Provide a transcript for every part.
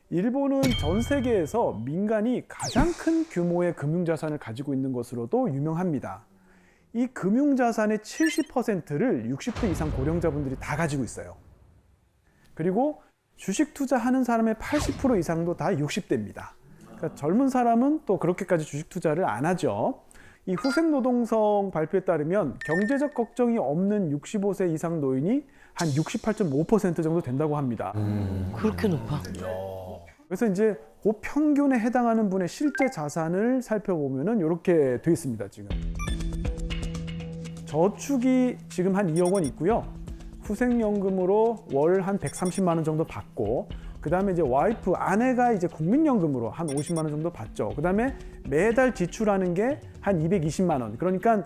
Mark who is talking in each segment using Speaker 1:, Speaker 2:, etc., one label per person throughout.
Speaker 1: 일본은 전 세계에서 민간이 가장 큰 규모의 금융자산을 가지고 있는 것으로도 유명합니다. 이 금융자산의 70%를 60대 이상 고령자분들이 다 가지고 있어요. 그리고 주식 투자하는 사람의 80% 이상도 다 60대입니다. 그러니까 젊은 사람은 또 그렇게까지 주식 투자를 안 하죠. 이 후생노동성 발표에 따르면 경제적 걱정이 없는 65세 이상 노인이 한 68.5% 정도 된다고 합니다.
Speaker 2: 그렇게 높아?
Speaker 1: 그래서 이제 그 평균에 해당하는 분의 실제 자산을 살펴보면은 이렇게 돼 있습니다, 지금. 저축이 지금 한 2억 원 있고요. 후생연금으로 월 한 130만 원 정도 받고, 그 다음에 이제 와이프, 아내가 이제 국민연금으로 한 50만 원 정도 받죠. 그 다음에 매달 지출하는 게 한 220만 원. 그러니까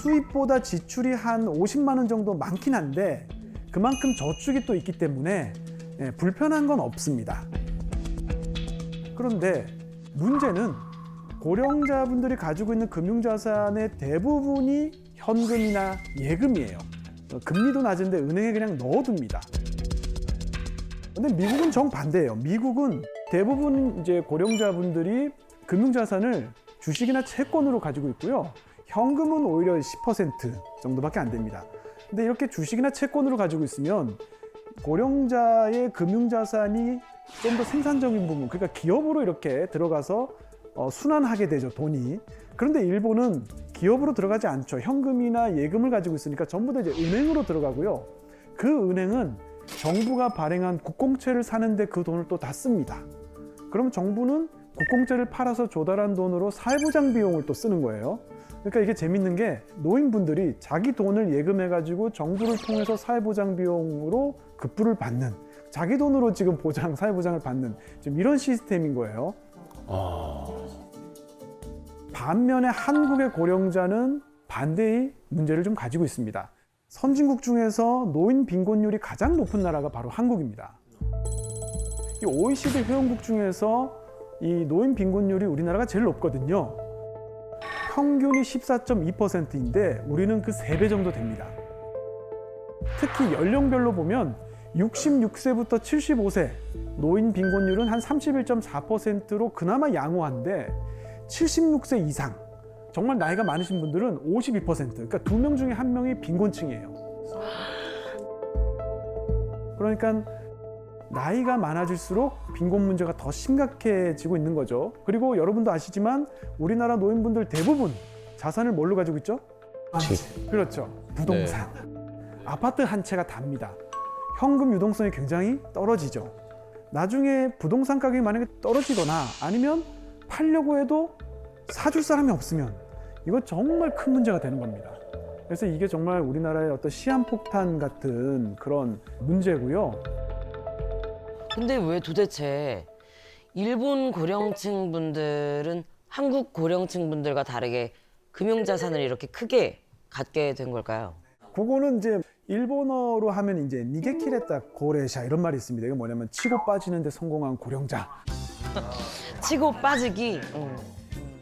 Speaker 1: 수입보다 지출이 한 50만 원 정도 많긴 한데 그만큼 저축이 또 있기 때문에 불편한 건 없습니다. 그런데 문제는 고령자분들이 가지고 있는 금융자산의 대부분이 현금이나 예금이에요. 금리도 낮은데 은행에 그냥 넣어둡니다. 근데 미국은 정반대예요. 미국은 대부분 이제 고령자분들이 금융자산을 주식이나 채권으로 가지고 있고요. 현금은 오히려 10% 정도밖에 안 됩니다. 근데 이렇게 주식이나 채권으로 가지고 있으면 고령자의 금융자산이 좀 더 생산적인 부분, 그러니까 기업으로 이렇게 들어가서 순환하게 되죠, 돈이. 그런데 일본은 기업으로 들어가지 않죠. 현금이나 예금을 가지고 있으니까 전부 다 이제 은행으로 들어가고요. 그 은행은 정부가 발행한 국공채를 사는데 그 돈을 또 다 씁니다. 그럼 정부는 국공채를 팔아서 조달한 돈으로 사회보장 비용을 또 쓰는 거예요. 그러니까 이게 재밌는 게 노인분들이 자기 돈을 예금해가지고 정부를 통해서 사회보장 비용으로 급부를 받는, 자기 돈으로 지금 사회보장을 받는 지금 이런 시스템인 거예요. 반면에 한국의 고령자는 반대의 문제를 좀 가지고 있습니다. 선진국 중에서 노인 빈곤율이 가장 높은 나라가 바로 한국입니다. 이 OECD 회원국 중에서 이 노인 빈곤율이 우리나라가 제일 높거든요. 평균이 14.2%인데 우리는 그 3배 정도 됩니다. 특히 연령별로 보면 66세부터 75세 노인 빈곤율은 한 31.4%로 그나마 양호한데 76세 이상 정말 나이가 많으신 분들은 52%, 그러니까 2명 중에 1명이 빈곤층이에요. 그러니까 나이가 많아질수록 빈곤 문제가 더 심각해지고 있는 거죠. 그리고 여러분도 아시지만 우리나라 노인분들 대부분 자산을 뭘로 가지고 있죠? 그렇죠. 부동산. 아파트 한 채가 답니다. 현금 유동성이 굉장히 떨어지죠. 나중에 부동산 가격이 만약에 떨어지거나 아니면 팔려고 해도 사줄 사람이 없으면 이거 정말 큰 문제가 되는 겁니다. 그래서 이게 정말 우리나라의 어떤 시한폭탄 같은 그런 문제고요.
Speaker 2: 근데 왜 도대체 일본 고령층 분들은 한국 고령층 분들과 다르게 금융자산을 이렇게 크게 갖게 된 걸까요?
Speaker 1: 그거는 이제 일본어로 하면 이제 니게키레타 고레샤 이런 말이 있습니다. 이게 뭐냐면 치고 빠지는데 성공한 고령자.
Speaker 2: 치고 빠지기.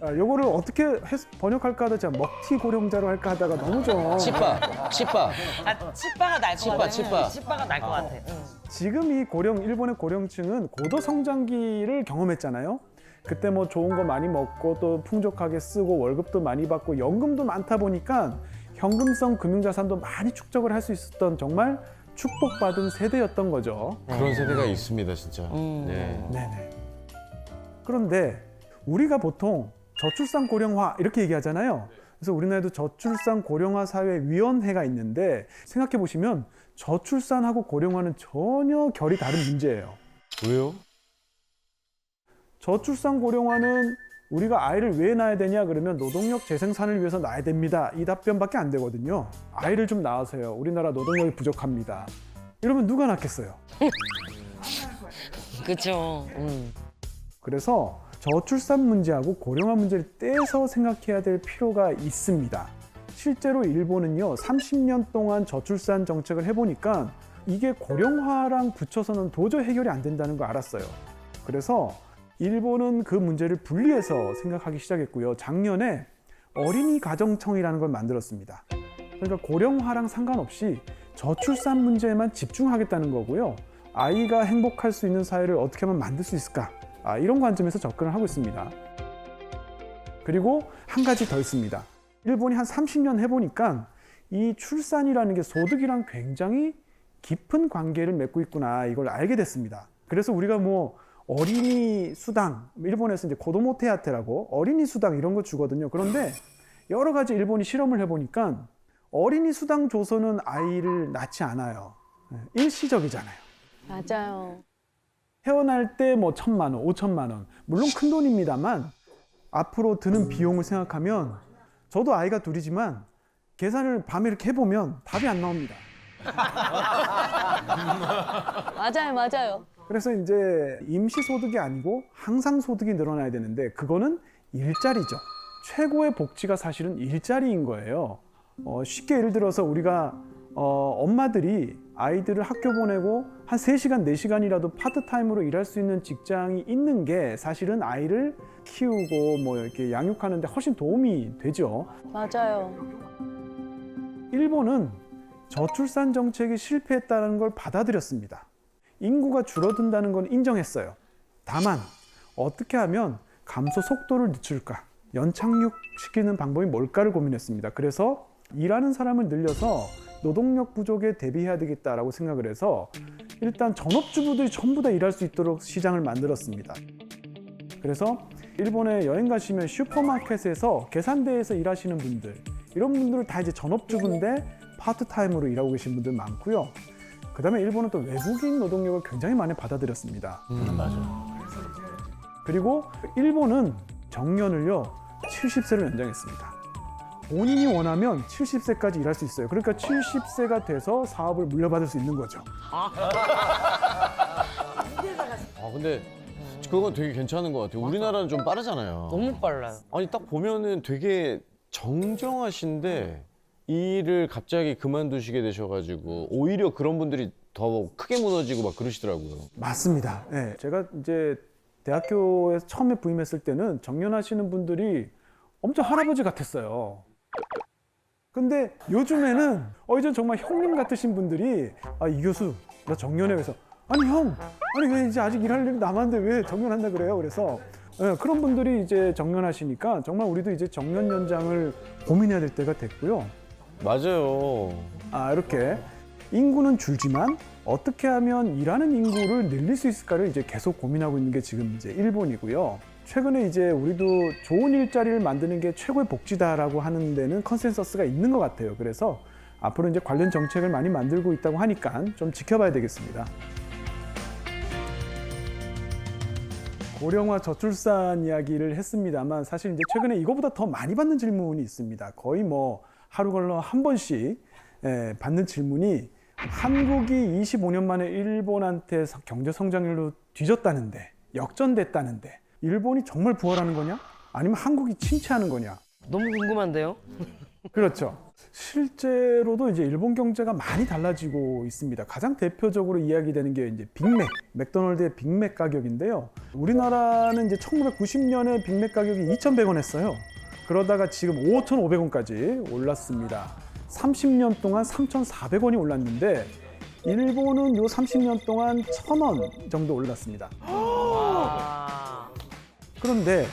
Speaker 1: 요거를 어떻게 번역할까 하다 제가 먹튀 고령자로 할까 하다가 너무 좀
Speaker 3: 치빠가 날 것 같아.
Speaker 2: 치빠가 날 것 같아.
Speaker 1: 지금 이 일본의 고령층은 고도 성장기를 경험했잖아요. 그때 뭐 좋은 거 많이 먹고 또 풍족하게 쓰고 월급도 많이 받고 연금도 많다 보니까 현금성 금융자산도 많이 축적을 할 수 있었던 정말 축복받은 세대였던 거죠.
Speaker 4: 그런 세대가 있습니다, 진짜.
Speaker 1: 네네. 그런데 우리가 보통 저출산 고령화 이렇게 얘기하잖아요. 그래서 우리나라에도 저출산 고령화 사회 위원회가 있는데 생각해 보시면 저출산하고 고령화는 전혀 결이 다른 문제예요.
Speaker 4: 왜요?
Speaker 1: 저출산 고령화는 우리가 아이를 왜 낳아야 되냐 그러면 노동력 재생산을 위해서 낳아야 됩니다. 이 답변밖에 안 되거든요. 아이를 좀 낳으세요. 우리나라 노동력이 부족합니다. 이러면 누가 낳겠어요?
Speaker 2: 그렇죠.
Speaker 1: 그래서 저출산 문제하고 고령화 문제를 떼서 생각해야 될 필요가 있습니다. 실제로 일본은요, 30년 동안 저출산 정책을 해보니까 이게 고령화랑 붙여서는 도저히 해결이 안 된다는 거 알았어요. 그래서 일본은 그 문제를 분리해서 생각하기 시작했고요. 작년에 어린이 가정청이라는 걸 만들었습니다. 그러니까 고령화랑 상관없이 저출산 문제에만 집중하겠다는 거고요. 아이가 행복할 수 있는 사회를 어떻게 하면 만들 수 있을까? 이런 관점에서 접근을 하고 있습니다. 그리고 한 가지 더 있습니다. 일본이 한 30년 해보니까 이 출산이라는 게 소득이랑 굉장히 깊은 관계를 맺고 있구나, 이걸 알게 됐습니다. 그래서 우리가 뭐 어린이 수당, 일본에서 이제 고도모 테야테라고 어린이 수당 이런 거 주거든요. 그런데 여러 가지 일본이 실험을 해보니까 어린이 수당 줘서는 아이를 낳지 않아요. 일시적이잖아요.
Speaker 5: 맞아요.
Speaker 1: 태어날 때 뭐 1,000만 원, 5천만 원, 물론 큰 돈입니다만 앞으로 드는 비용을 생각하면 저도 아이가 둘이지만 계산을 밤에 이렇게 해보면 답이 안 나옵니다.
Speaker 5: 맞아요, 맞아요.
Speaker 1: 그래서 이제 임시소득이 아니고 항상소득이 늘어나야 되는데 그거는 일자리죠. 최고의 복지가 사실은 일자리인 거예요. 쉽게 예를 들어서 우리가 엄마들이 아이들을 학교 보내고 한 3시간, 4시간이라도 파트타임으로 일할 수 있는 직장이 있는 게 사실은 아이를 키우고 뭐 이렇게 양육하는 데 훨씬 도움이 되죠.
Speaker 5: 맞아요.
Speaker 1: 일본은 저출산 정책이 실패했다는 걸 받아들였습니다. 인구가 줄어든다는 건 인정했어요. 다만 어떻게 하면 감소 속도를 늦출까? 연착륙시키는 방법이 뭘까를 고민했습니다. 그래서 일하는 사람을 늘려서 노동력 부족에 대비해야 되겠다라고 생각을 해서 일단 전업주부들이 전부 다 일할 수 있도록 시장을 만들었습니다. 그래서 일본에 여행 가시면 슈퍼마켓에서 계산대에서 일하시는 분들, 이런 분들은 다 이제 전업주부인데 파트타임으로 일하고 계신 분들 많고요. 그 다음에 일본은 또 외국인 노동력을 굉장히 많이 받아들였습니다.
Speaker 3: 맞아.
Speaker 1: 그리고 일본은 정년을요 70세로 연장했습니다. 본인이 원하면 70세까지 일할 수 있어요. 그러니까 70세가 돼서 사업을 물려받을 수 있는 거죠.
Speaker 4: 근데 그건 되게 괜찮은 것 같아요. 우리나라는 좀 빠르잖아요.
Speaker 2: 너무 빨라요.
Speaker 4: 아니 딱 보면은 되게 정정하신데 일을 갑자기 그만두시게 되셔가지고 오히려 그런 분들이 더 크게 무너지고 막 그러시더라고요.
Speaker 1: 맞습니다. 네, 제가 이제 대학교에서 처음에 부임했을 때는 정년하시는 분들이 엄청 할아버지 같았어요. 근데 요즘에는 이제 정말 형님 같으신 분들이 이 교수 나 정년해. 그래서 아니 형, 아니 왜 이제 아직 일할 일이 남았는데 왜 정년한다 그래요? 그래서 그런 분들이 이제 정년하시니까 정말 우리도 이제 정년 연장을 고민해야 될 때가 됐고요.
Speaker 4: 맞아요.
Speaker 1: 이렇게 인구는 줄지만 어떻게 하면 일하는 인구를 늘릴 수 있을까를 이제 계속 고민하고 있는 게 지금 이제 일본이고요. 최근에 이제 우리도 좋은 일자리를 만드는 게 최고의 복지다라고 하는 데는 컨센서스가 있는 것 같아요. 그래서 앞으로 이제 관련 정책을 많이 만들고 있다고 하니까 좀 지켜봐야 되겠습니다. 고령화 저출산 이야기를 했습니다만 사실 이제 최근에 이거보다 더 많이 받는 질문이 있습니다. 거의 뭐 하루 걸러 한 번씩 받는 질문이 한국이 25년 만에 일본한테 경제 성장률로 뒤졌다는데, 역전됐다는데 일본이 정말 부활하는 거냐? 아니면 한국이 침체하는 거냐?
Speaker 2: 너무 궁금한데요?
Speaker 1: 그렇죠. 실제로도 이제 일본 경제가 많이 달라지고 있습니다. 가장 대표적으로 이야기되는 게 이제 빅맥, 맥도날드의 빅맥 가격인데요. 우리나라는 이제 1990년에 빅맥 가격이 2,100원 했어요. 그러다가 지금 5,500원까지 올랐습니다. 30년 동안 3,400원이 올랐는데 일본은 요 30년 동안 1,000원 정도 올랐습니다. 그런데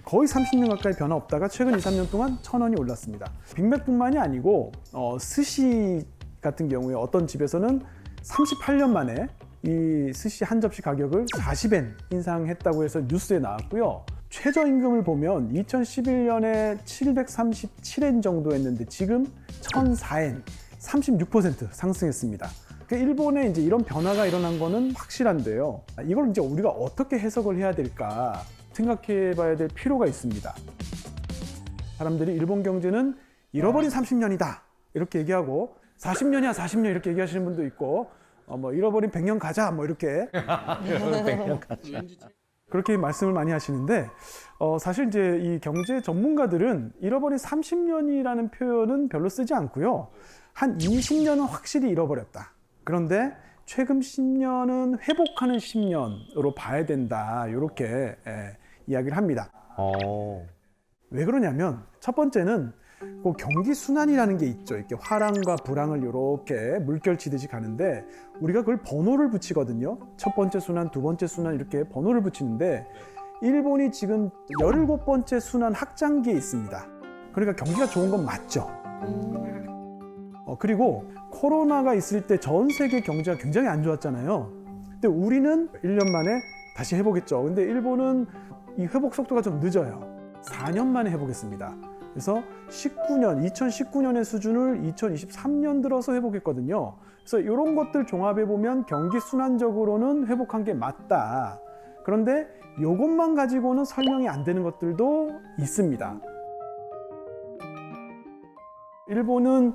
Speaker 1: 거의 30년 가까이 변화 없다가 최근 2, 3년 동안 1,000원이 올랐습니다. 빅맥뿐만이 아니고 스시 같은 경우에 어떤 집에서는 38년 만에 이 스시 한 접시 가격을 40엔 인상했다고 해서 뉴스에 나왔고요. 최저임금을 보면 2011년에 737엔 정도 했는데 지금 1,004엔, 36% 상승했습니다. 일본에 이제 이런 변화가 일어난 거는 확실한데요. 이걸 이제 우리가 어떻게 해석을 해야 될까 생각해 봐야 될 필요가 있습니다. 사람들이 일본 경제는 잃어버린 30년이다 이렇게 얘기하고 40년이야 40년 이렇게 얘기하시는 분도 있고 뭐 잃어버린 100년 가자 뭐 이렇게
Speaker 3: 100년 가자.
Speaker 1: 그렇게 말씀을 많이 하시는데 사실 이제 이 경제 전문가들은 잃어버린 30년이라는 표현은 별로 쓰지 않고요. 한 20년은 확실히 잃어버렸다. 그런데 최근 10년은 회복하는 10년으로 봐야 된다. 이렇게 이야기를 합니다. 왜 그러냐면 첫 번째는 그 경기 순환이라는 게 있죠. 이렇게 화랑과 불황을 이렇게 물결 치듯이 가는데 우리가 그걸 번호를 붙이거든요. 첫 번째 순환, 두 번째 순환 이렇게 번호를 붙이는데 일본이 지금 17번째 순환 확장기에 있습니다. 그러니까 경기가 좋은 건 맞죠. 그리고 코로나가 있을 때 전 세계 경제가 굉장히 안 좋았잖아요. 근데 우리는 1년 만에 다시 회복했죠. 근데 일본은 이 회복 속도가 좀 늦어요. 4년 만에 회복했습니다. 그래서 2019년의 수준을 2023년 들어서 회복했거든요. 그래서 이런 것들 종합해 보면 경기 순환적으로는 회복한 게 맞다. 그런데 이것만 가지고는 설명이 안 되는 것들도 있습니다. 일본은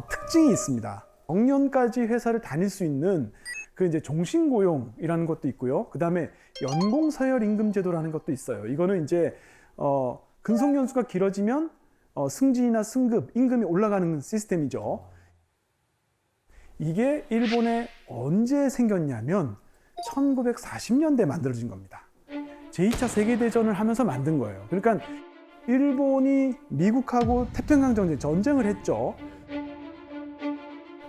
Speaker 1: 특징이 있습니다. 정년까지 회사를 다닐 수 있는 그 이제 종신고용이라는 것도 있고요. 그 다음에 연공서열 임금제도라는 것도 있어요. 이거는 이제 근속연수가 길어지면 승진이나 승급, 임금이 올라가는 시스템이죠. 이게 일본에 언제 생겼냐면 1940년대에 만들어진 겁니다. 제2차 세계대전을 하면서 만든 거예요. 그러니까 일본이 미국하고 태평양 전쟁을 했죠.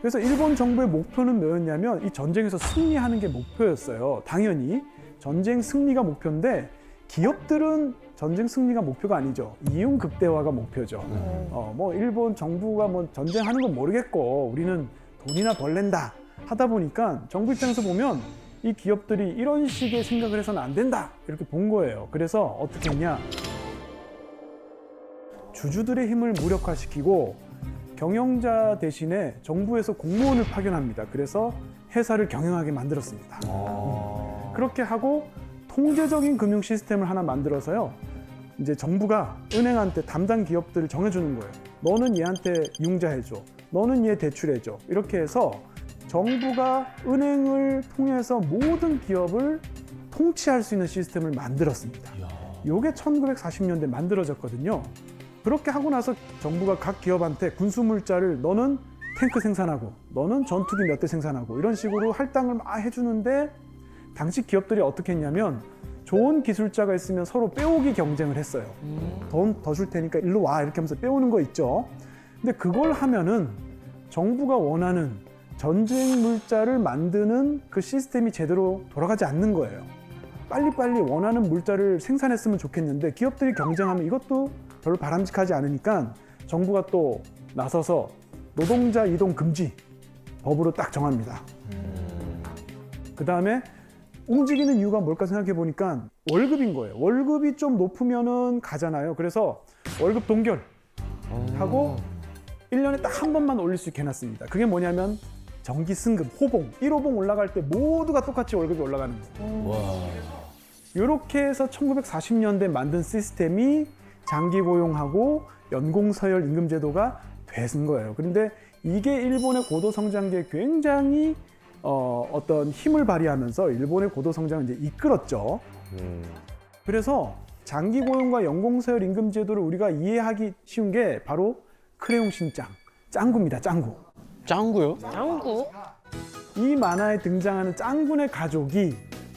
Speaker 1: 그래서 일본 정부의 목표는 뭐였냐면 이 전쟁에서 승리하는 게 목표였어요. 당연히 전쟁 승리가 목표인데 기업들은 전쟁 승리가 목표가 아니죠. 이윤 극대화가 목표죠. 뭐 일본 정부가 뭐 전쟁하는 건 모르겠고 우리는 돈이나 벌랜다 하다 보니까 정부 입장에서 보면 이 기업들이 이런 식의 생각을 해서는 안 된다 이렇게 본 거예요. 그래서 어떻게 했냐? 주주들의 힘을 무력화시키고 경영자 대신에 정부에서 공무원을 파견합니다. 그래서 회사를 경영하게 만들었습니다. 그렇게 하고 통제적인 금융 시스템을 하나 만들어서요. 이제 정부가 은행한테 담당 기업들을 정해주는 거예요. 너는 얘한테 융자해줘. 너는 얘 대출해줘. 이렇게 해서 정부가 은행을 통해서 모든 기업을 통치할 수 있는 시스템을 만들었습니다. 이게 1940년대 만들어졌거든요. 그렇게 하고 나서 정부가 각 기업한테 군수물자를 너는 탱크 생산하고 너는 전투기 몇 대 생산하고 이런 식으로 할당을 막 해주는데 당시 기업들이 어떻게 했냐면 좋은 기술자가 있으면 서로 빼오기 경쟁을 했어요. 돈 더 줄 테니까 일로 와 이렇게 하면서 빼오는 거 있죠. 근데 그걸 하면은 정부가 원하는 전쟁 물자를 만드는 그 시스템이 제대로 돌아가지 않는 거예요. 빨리빨리 원하는 물자를 생산했으면 좋겠는데 기업들이 경쟁하면 이것도 별로 바람직하지 않으니까 정부가 또 나서서 노동자 이동 금지 법으로 딱 정합니다. 그 다음에 움직이는 이유가 뭘까 생각해 보니까 월급인 거예요. 월급이 좀 높으면은 가잖아요. 그래서 월급 동결하고 1년에 딱 한 번만 올릴 수 있게 해놨습니다. 그게 뭐냐면 정기 승급, 호봉, 1호봉 올라갈 때 모두가 똑같이 월급이 올라가는 거예요. 이렇게 해서 1940년대 만든 시스템이 장기 고용하고 연공서열 임금제도가 된 거예요. 그런데 이게 일본의 고도 성장기에 굉장히 어떤 힘을 발휘하면서 일본의 고도 성장을 이제 이끌었죠. 그래서 장기 고용과 연공서열 임금제도를 우리가 이해하기 쉬운 게 바로 크레용 신짱, 짱구입니다. 짱구.
Speaker 4: 짱구요?
Speaker 2: 짱구?
Speaker 1: 이 만화에 등장하는 짱군의 가족이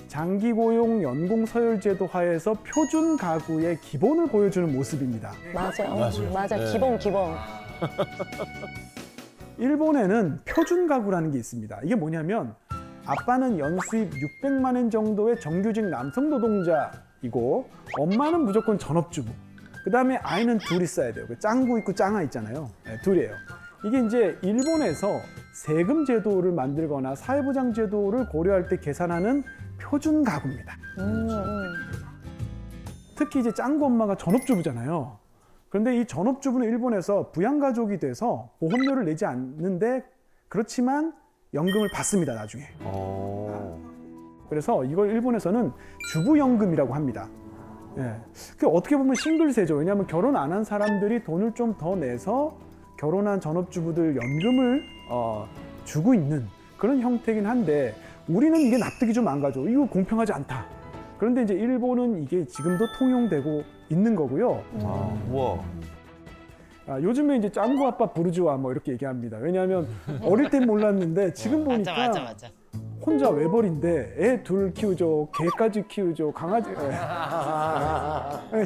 Speaker 1: 장기 고용 연공 서열 제도 하에서 표준 가구의 기본을 보여주는 모습입니다.
Speaker 5: 맞아.
Speaker 4: 네.
Speaker 5: 기본.
Speaker 1: 일본에는 표준 가구라는 게 있습니다. 이게 뭐냐면 아빠는 연수입 600만 엔 정도의 정규직 남성 노동자이고 엄마는 무조건 전업주부. 그 다음에 아이는 둘 있어야 돼요. 짱구 있고 짱아 있잖아요. 네, 둘이에요. 이게 이제 일본에서 세금 제도를 만들거나 사회보장 제도를 고려할 때 계산하는 표준 가구입니다. 특히 이제 짱구 엄마가 전업주부잖아요. 그런데 이 전업주부는 일본에서 부양가족이 돼서 보험료를 내지 않는데 그렇지만 연금을 받습니다, 나중에. 그래서 이걸 일본에서는 주부연금이라고 합니다. 예. 그 어떻게 보면 싱글세죠. 왜냐하면 결혼 안 한 사람들이 돈을 좀 더 내서 결혼한 전업주부들 연금을 주고 있는 그런 형태긴 한데 우리는 이게 납득이 좀 안 가죠. 이거 공평하지 않다. 그런데 이제 일본은 이게 지금도 통용되고 있는 거고요.
Speaker 4: 우와.
Speaker 1: 요즘에 이제 짱구 아빠 부르주아 뭐 이렇게 얘기합니다. 왜냐하면 어릴 땐 몰랐는데 지금 보니까
Speaker 2: 맞아.
Speaker 1: 혼자 외벌인데 애 둘 키우죠, 개까지 키우죠, 강아지,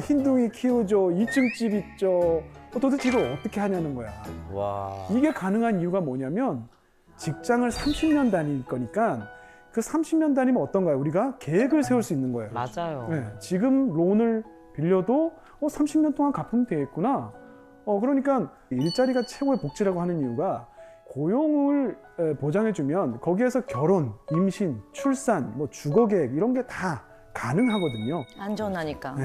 Speaker 1: 흰둥이 키우죠, 2층 집 있죠. 도대체 이걸 어떻게 하냐는 거야.
Speaker 4: 와.
Speaker 1: 이게 가능한 이유가 뭐냐면 직장을 30년 다닐 거니까 그 30년 다니면 어떤가요? 우리가 계획을 세울 수 있는 거예요.
Speaker 2: 맞아요.
Speaker 1: 네, 지금 론을 빌려도 30년 동안 갚으면 되겠구나. 그러니까 일자리가 최고의 복지라고 하는 이유가 고용을 보장해주면 거기에서 결혼, 임신, 출산, 뭐 주거 계획 이런 게 다 가능하거든요.
Speaker 5: 안전하니까.